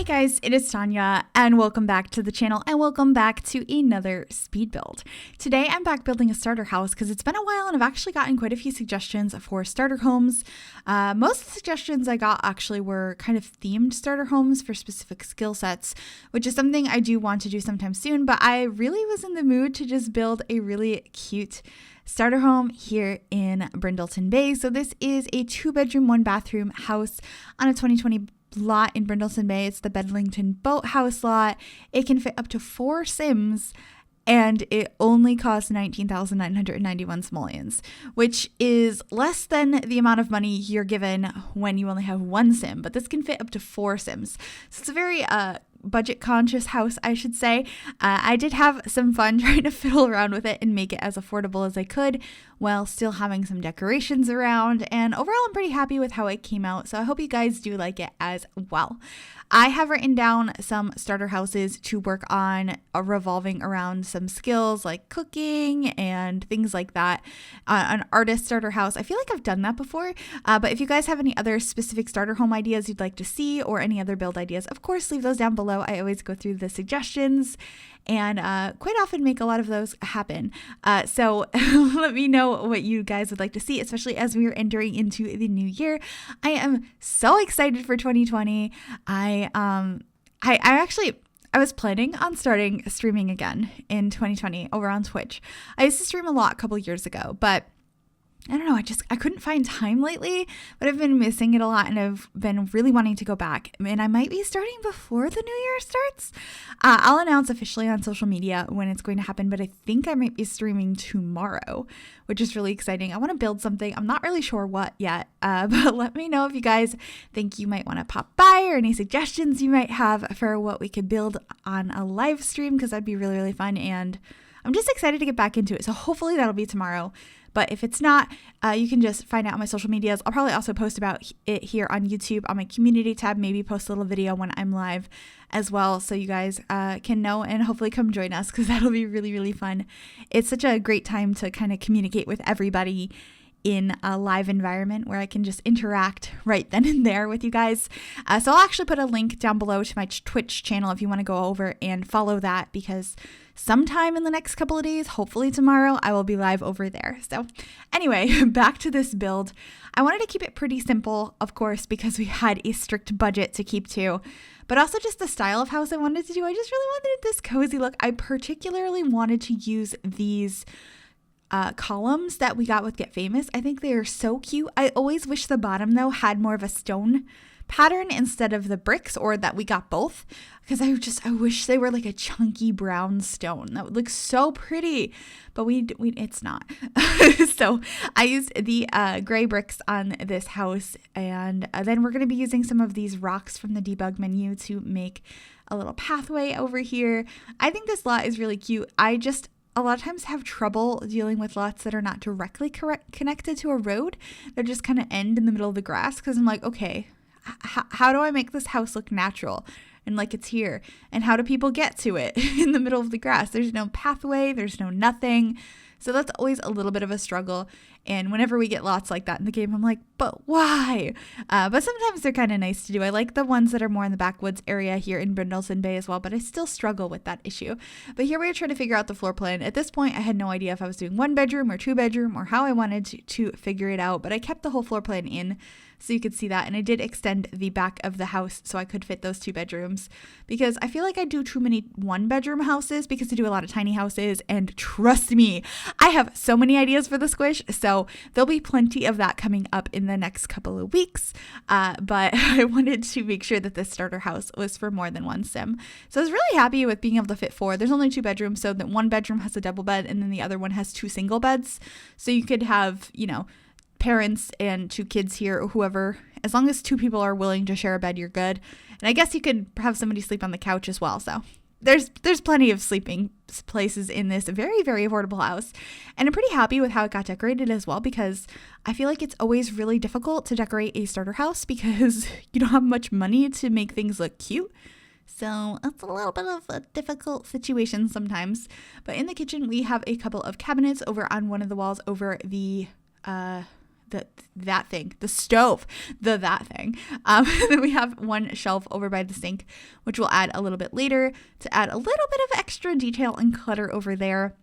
Guys, it is Tanya and welcome back to the channel and welcome back to another speed build. Today I'm back building a starter house because it's been a while and I've actually gotten quite a few suggestions for starter homes. Most of the suggestions I got actually were kind of themed starter homes for specific skill sets, which is something I do want to do sometime soon, but I really was in the mood to just build a really cute starter home here in Brindleton Bay. So this is a 2-bedroom, 1-bathroom house on a 2020 lot in Brindleton Bay. It's the Bedlington Boathouse lot. It can fit up to 4 Sims and it only costs 19,991 simoleons, which is less than the amount of money you're given when you only have 1 Sim, but this can fit up to 4 Sims. So it's a very budget conscious house, I should say. I did have some fun trying to fiddle around with it and make it as affordable as I could while still having some decorations around, and overall I'm pretty happy with how it came out, so I hope you guys do like it as well. I have written down some starter houses to work on revolving around some skills like cooking and things like that. An artist starter house, I feel like I've done that before, but if you guys have any other specific starter home ideas you'd like to see or any other build ideas, of course leave those down below. I always go through the suggestions and quite often make a lot of those happen. So let me know what you guys would like to see, especially as we are entering into the new year. I am so excited for 2020. I was planning on starting streaming again in 2020 over on Twitch. I used to stream a lot a couple years ago, but I don't know, I couldn't find time lately, but I've been missing it a lot and I've been really wanting to go back, and I might be starting before the new year starts. I'll announce officially on social media when it's going to happen, but I think I might be streaming tomorrow, which is really exciting. I want to build something. I'm not really sure what yet, but let me know if you guys think you might want to pop by or any suggestions you might have for what we could build on a live stream, because that'd be really, really fun, and I'm just excited to get back into it. So hopefully that'll be tomorrow. But if it's not, you can just find out on my social medias. I'll probably also post about it here on YouTube on my community tab, maybe post a little video when I'm live as well, so you guys can know and hopefully come join us, because that'll be really, really fun. It's such a great time to kind of communicate with everybody in a live environment where I can just interact right then and there with you guys. So I'll actually put a link down below to my Twitch channel if you want to go over and follow that, because sometime in the next couple of days, hopefully tomorrow, I will be live over there. So anyway, back to this build. I wanted to keep it pretty simple, of course, because we had a strict budget to keep to, but also just the style of house I wanted to do. I just really wanted this cozy look. I particularly wanted to use these columns that we got with Get Famous. I think they are so cute. I always wish the bottom though had more of a stone pattern instead of the bricks, or that we got both, because I wish they were like a chunky brown stone. That would look so pretty, but we it's not. So I used the gray bricks on this house, and then we're going to be using some of these rocks from the debug menu to make a little pathway over here. I think this lot is really cute. A lot of times have trouble dealing with lots that are not directly connected to a road. They just kind of end in the middle of the grass, because I'm like, okay, how do I make this house look natural and like it's here? And how do people get to it in the middle of the grass? There's no pathway, there's no nothing. So that's always a little bit of a struggle. And whenever we get lots like that in the game, I'm like, but why? But sometimes they're kind of nice to do. I like the ones that are more in the backwoods area here in Brindleton Bay as well, but I still struggle with that issue. But here we are trying to figure out the floor plan. At this point, I had no idea if I was doing 1-bedroom or 2-bedroom or how I wanted to figure it out, but I kept the whole floor plan in so you could see that. And I did extend the back of the house so I could fit those 2 bedrooms, because I feel like I do too many 1-bedroom houses, because I do a lot of tiny houses, and trust me, I have so many ideas for the squish. So there'll be plenty of that coming up in the next couple of weeks. But I wanted to make sure that this starter house was for more than 1 sim. So I was really happy with being able to fit 4. There's only 2 bedrooms, so that 1 bedroom has a double bed and then the other one has 2 single beds. So you could have, parents and 2 kids here, or whoever. As long as 2 people are willing to share a bed, you're good. And I guess you could have somebody sleep on the couch as well. So there's plenty of sleeping places in this very, very affordable house. And I'm pretty happy with how it got decorated as well, because I feel like it's always really difficult to decorate a starter house because you don't have much money to make things look cute. So it's a little bit of a difficult situation sometimes. But in the kitchen, we have a couple of cabinets over on one of the walls over the stove. And then we have one shelf over by the sink, which we'll add a little bit later to add a little bit of extra detail and clutter over there.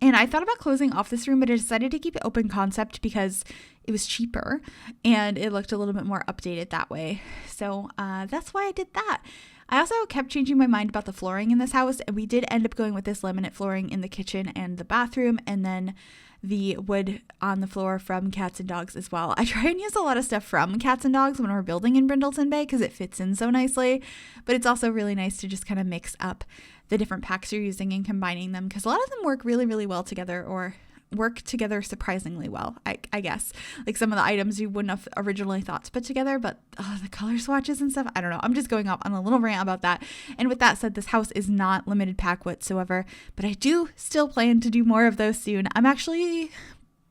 And I thought about closing off this room, but I decided to keep it open concept because it was cheaper and it looked a little bit more updated that way. So that's why I did that. I also kept changing my mind about the flooring in this house, and we did end up going with this laminate flooring in the kitchen and the bathroom, and then the wood on the floor from Cats and Dogs as well. I try and use a lot of stuff from Cats and Dogs when we're building in Brindleton Bay because it fits in so nicely, but it's also really nice to just kind of mix up the different packs you're using and combining them, because a lot of them work really, really well together, or work together surprisingly well, I guess. Like some of the items you wouldn't have originally thought to put together, but the color swatches and stuff, I don't know. I'm just going off on a little rant about that. And with that said, this house is not limited pack whatsoever, but I do still plan to do more of those soon. I'm actually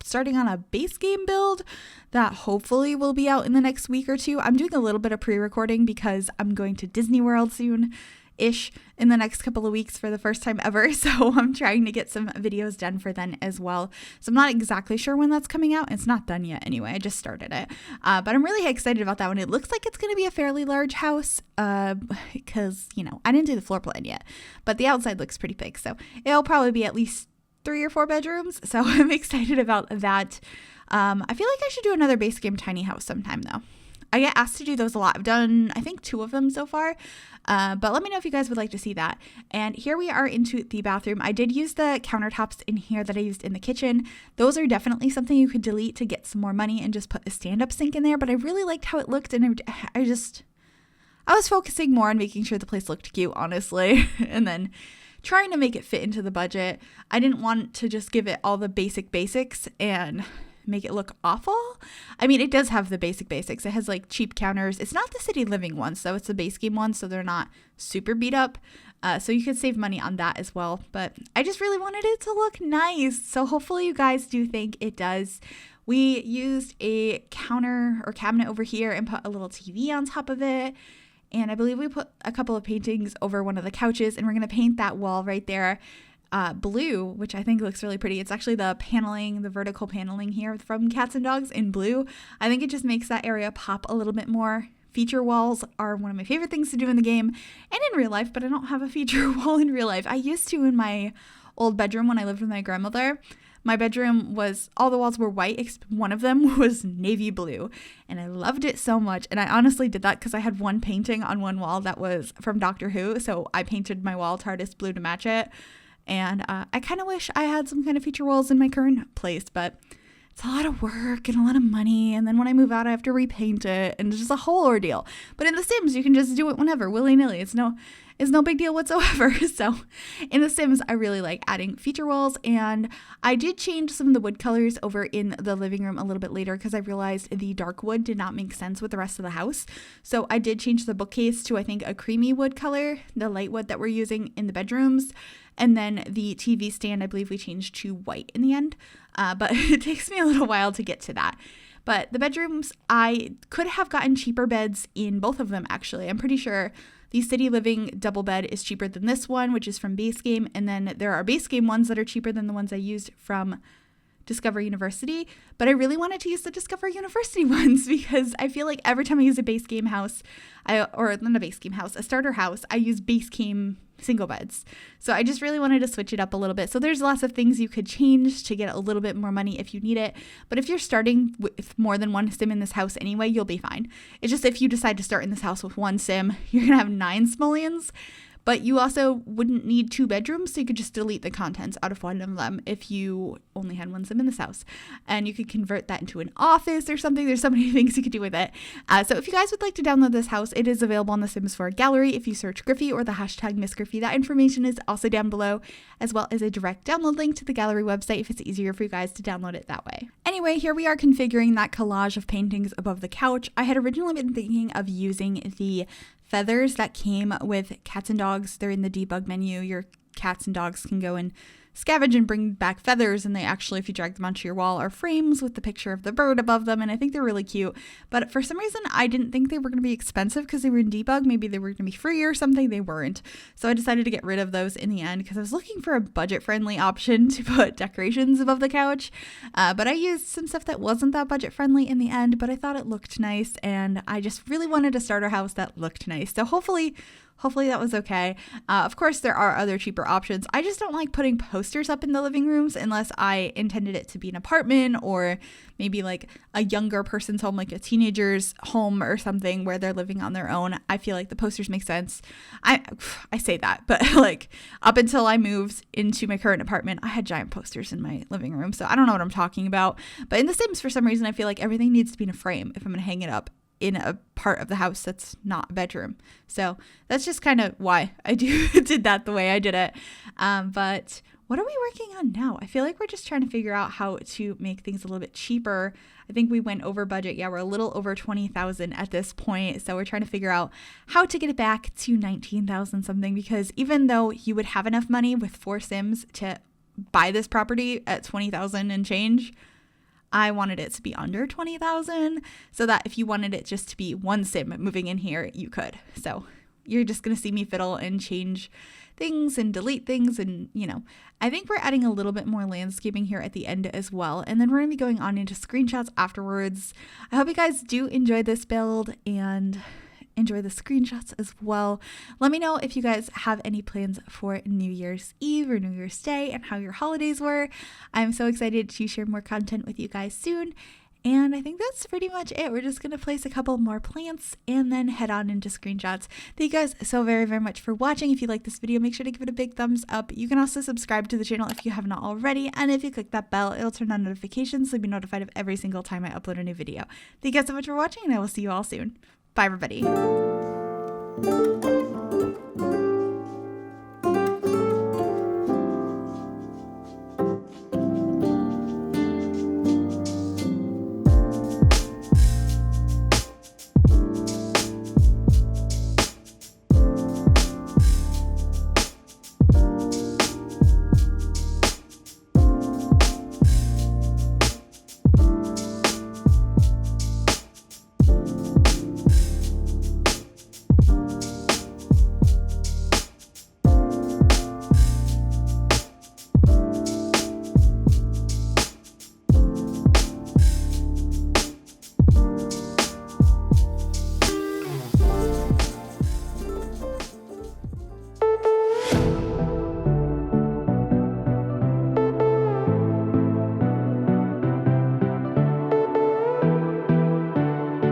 starting on a base game build that hopefully will be out in the next week or two. I'm doing a little bit of pre-recording because I'm going to Disney World soon ish in the next couple of weeks for the first time ever, so I'm trying to get some videos done for then as well. So I'm not exactly sure when that's coming out. It's not done yet anyway. I just started it, but I'm really excited about that one. It looks like it's going to be a fairly large house because I didn't do the floor plan yet, but the outside looks pretty big, so it'll probably be at least 3 or 4 bedrooms, so I'm excited about that. I feel like I should do another base game tiny house sometime though. I get asked to do those a lot. I've done, I think, 2 of them so far, but let me know if you guys would like to see that. And here we are into the bathroom. I did use the countertops in here that I used in the kitchen. Those are definitely something you could delete to get some more money and just put a stand-up sink in there, but I really liked how it looked, and I was focusing more on making sure the place looked cute, honestly, and then trying to make it fit into the budget. I didn't want to just give it all the basics and make it look awful. I mean, it does have the basics. It has like cheap counters. It's not the city living ones, though. It's the base game ones, so they're not super beat up. So you could save money on that as well. But I just really wanted it to look nice. So hopefully you guys do think it does. We used a counter or cabinet over here and put a little TV on top of it. And I believe we put a couple of paintings over one of the couches, and we're going to paint that wall right there blue, which I think looks really pretty. It's actually the paneling, the vertical paneling here from Cats and Dogs in blue. I think it just makes that area pop a little bit more. Feature walls are one of my favorite things to do in the game and in real life, but I don't have a feature wall in real life. I used to in my old bedroom when I lived with my grandmother. My bedroom was, all the walls were white, except one of them was navy blue, and I loved it so much. And I honestly did that because I had one painting on one wall that was from Doctor Who, so I painted my wall TARDIS blue to match it. And I kind of wish I had some kind of feature walls in my current place, but it's a lot of work and a lot of money. And then when I move out, I have to repaint it, and it's just a whole ordeal. But in The Sims, you can just do it whenever, willy-nilly. It's no big deal whatsoever. So in The Sims, I really like adding feature walls, and I did change some of the wood colors over in the living room a little bit later because I realized the dark wood did not make sense with the rest of the house. So I did change the bookcase to, I think, a creamy wood color, the light wood that we're using in the bedrooms. And then the TV stand, I believe we changed to white in the end, but it takes me a little while to get to that. But the bedrooms, I could have gotten cheaper beds in both of them, actually. I'm pretty sure the City Living double bed is cheaper than this one, which is from Base Game. And then there are Base Game ones that are cheaper than the ones I used from Discover University. But I really wanted to use the Discover University ones because I feel like every time I use a Base Game house, a starter house, I use Base Game single beds. So I just really wanted to switch it up a little bit. So there's lots of things you could change to get a little bit more money if you need it. But if you're starting with more than one sim in this house anyway, you'll be fine. It's just if you decide to start in this house with one sim, you're going to have 9 simoleons. But you also wouldn't need 2 bedrooms, so you could just delete the contents out of one of them if you only had one sim in this house. And you could convert that into an office or something. There's so many things you could do with it. So if you guys would like to download this house, it is available on the Sims 4 gallery. If you search Gryphi or the hashtag MsGryphi, that information is also down below, as well as a direct download link to the gallery website if it's easier for you guys to download it that way. Anyway, here we are configuring that collage of paintings above the couch. I had originally been thinking of using the feathers that came with Cats and Dogs. They're in the debug menu. Your cats and dogs can go and scavenge and bring back feathers, and they actually, if you drag them onto your wall, are frames with the picture of the bird above them, and I think they're really cute. But for some reason, I didn't think they were going to be expensive because they were in debug. Maybe they were going to be free or something. They weren't. So I decided to get rid of those in the end because I was looking for a budget-friendly option to put decorations above the couch. But I used some stuff that wasn't that budget-friendly in the end, but I thought it looked nice, and I just really wanted a starter house that looked nice. So hopefully that was okay. Of course, there are other cheaper options. I just don't like putting posters up in the living rooms unless I intended it to be an apartment or maybe like a younger person's home, like a teenager's home or something where they're living on their own. I feel like the posters make sense. I say that, but like up until I moved into my current apartment, I had giant posters in my living room. So I don't know what I'm talking about. But in The Sims, for some reason, I feel like everything needs to be in a frame if I'm going to hang it up in a part of the house that's not a bedroom. So that's just kind of why I did that the way I did it. But what are we working on now? I feel like we're just trying to figure out how to make things a little bit cheaper. I think we went over budget. Yeah, we're a little over 20,000 at this point. So we're trying to figure out how to get it back to 19,000 something, because even though you would have enough money with 4 Sims to buy this property at 20,000 and change, I wanted it to be under 20,000 so that if you wanted it just to be 1 Sim moving in here, you could. So you're just going to see me fiddle and change things and delete things. And, I think we're adding a little bit more landscaping here at the end as well. And then we're going to be going on into screenshots afterwards. I hope you guys do enjoy this build and enjoy the screenshots as well. Let me know if you guys have any plans for New Year's Eve or New Year's Day and how your holidays were. I'm so excited to share more content with you guys soon. And I think that's pretty much it. We're just going to place a couple more plants and then head on into screenshots. Thank you guys so very, very much for watching. If you like this video, make sure to give it a big thumbs up. You can also subscribe to the channel if you have not already. And if you click that bell, it'll turn on notifications so you'll be notified of every single time I upload a new video. Thank you guys so much for watching, and I will see you all soon. Bye, everybody.